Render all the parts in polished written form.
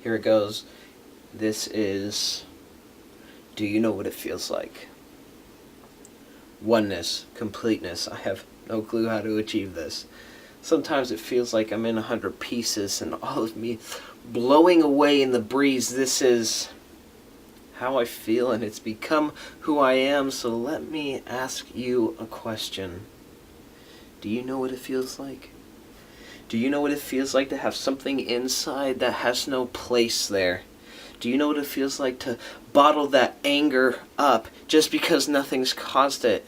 Here it goes. This is, do you know what it feels like? Oneness, completeness. I have no clue how to achieve this. Sometimes it feels like I'm in 100 pieces and all of me blowing away in the breeze. This is how I feel, and it's become who I am. So let me ask you a question. Do you know what it feels like? Do you know what it feels like to have something inside that has no place there? Do you know what it feels like to bottle that anger up just because nothing's caused it?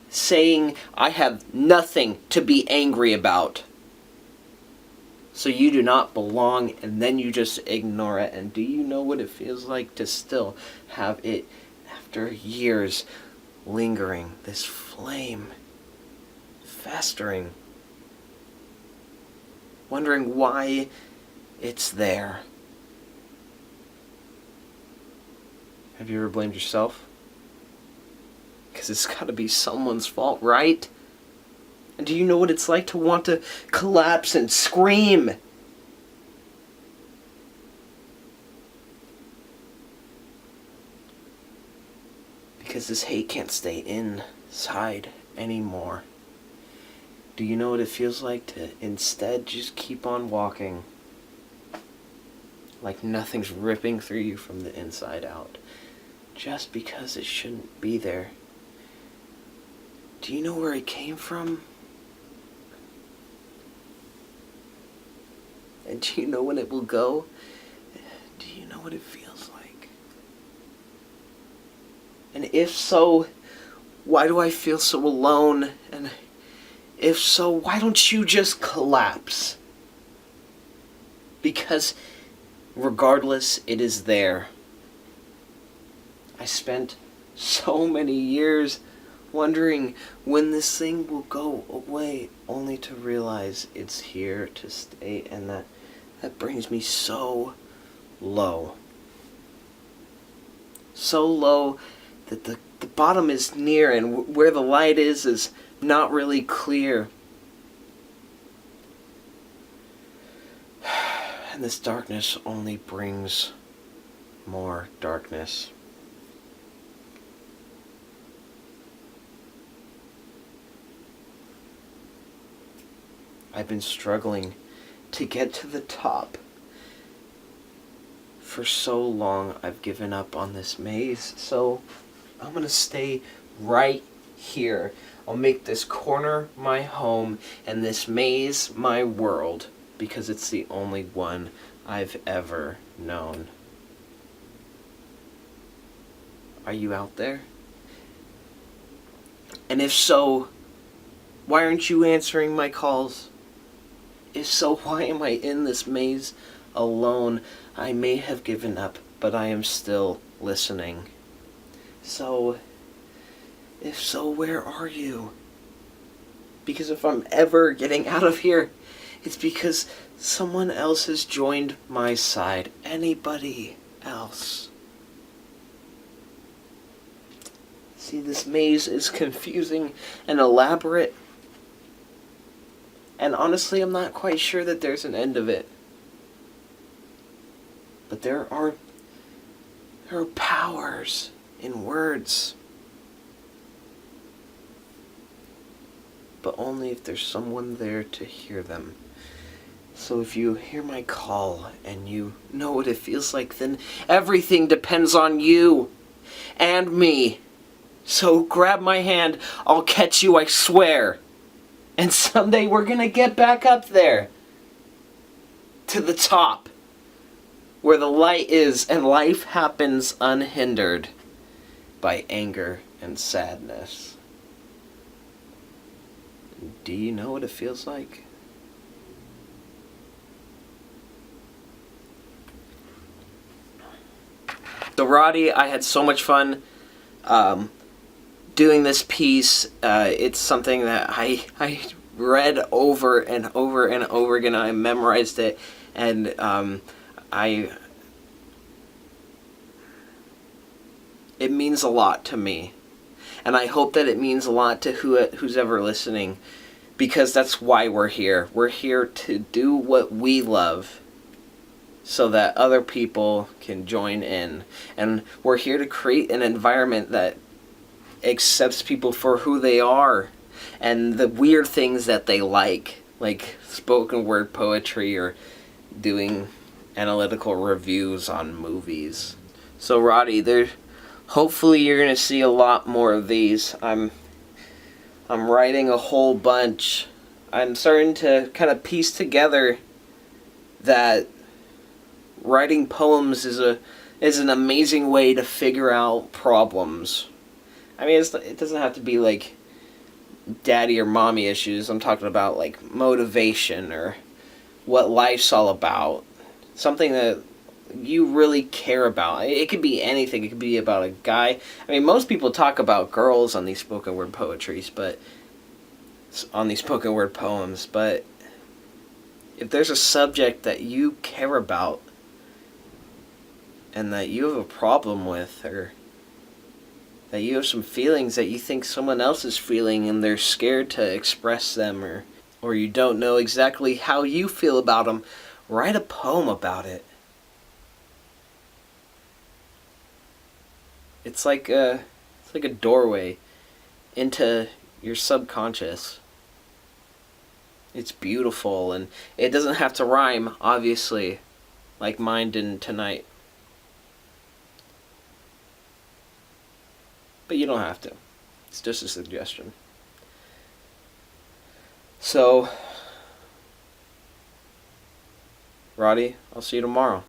Saying, I have nothing to be angry about. So you do not belong, and then you just ignore it. And do you know what it feels like to still have it, after years, lingering, this flame, festering, wondering why it's there? Have you ever blamed yourself? Because it's got to be someone's fault, right? And do you know what it's like to want to collapse and scream? Because this hate can't stay inside anymore. Do you know what it feels like to instead just keep on walking? Like nothing's ripping through you from the inside out. Just because it shouldn't be there. Do you know where it came from? And do you know when it will go? Do you know what it feels like? And if so, why do I feel so alone? And if so, why don't you just collapse? Because regardless, it is there. I spent so many years wondering when this thing will go away, only to realize it's here to stay, and that brings me so low. So low that the bottom is near, and where the light is not really clear. And this darkness only brings more darkness. I've been struggling to get to the top. For so long, I've given up on this maze, so I'm gonna stay right here. I'll make this corner my home and this maze my world, because it's the only one I've ever known. Are you out there? And if so, why aren't you answering my calls? If so, why am I in this maze alone? I may have given up, but I am still listening. So, if so, where are you? Because if I'm ever getting out of here, it's because someone else has joined my side. Anybody else. See, this maze is confusing and elaborate. And honestly, I'm not quite sure that there's an end of it. But there are powers in words. But only if there's someone there to hear them. So if you hear my call and you know what it feels like, then everything depends on you and me. So grab my hand, I'll catch you, I swear. And someday we're gonna get back up there. To the top. Where the light is and life happens unhindered by anger and sadness. Do you know what it feels like? So Roddy, I had so much fun doing this piece. It's something that I read over and over and over again. I memorized it, and it means a lot to me. And I hope that it means a lot to who's ever listening, because that's why we're here. We're here to do what we love. so that other people can join in. And we're here to create an environment that accepts people for who they are and the weird things that they like spoken word poetry or doing analytical reviews on movies. So Roddy, hopefully you're gonna see a lot more of these. I'm writing a whole bunch. I'm starting to kind of piece together that writing poems is an amazing way to figure out problems. I mean, it doesn't have to be like daddy or mommy issues. I'm talking about like motivation or what life's all about. Something that you really care about. It could be anything. It could be about a guy. I mean, most people talk about girls on these spoken word poetries, but on these spoken word poems. But if there's a subject that you care about and that you have a problem with, or that you have some feelings that you think someone else is feeling and they're scared to express them, or you don't know exactly how you feel about them, write a poem about it. It's like a doorway into your subconscious. It's beautiful, and it doesn't have to rhyme, obviously, like mine didn't tonight. But you don't have to. It's just a suggestion. So, Roddy, I'll see you tomorrow.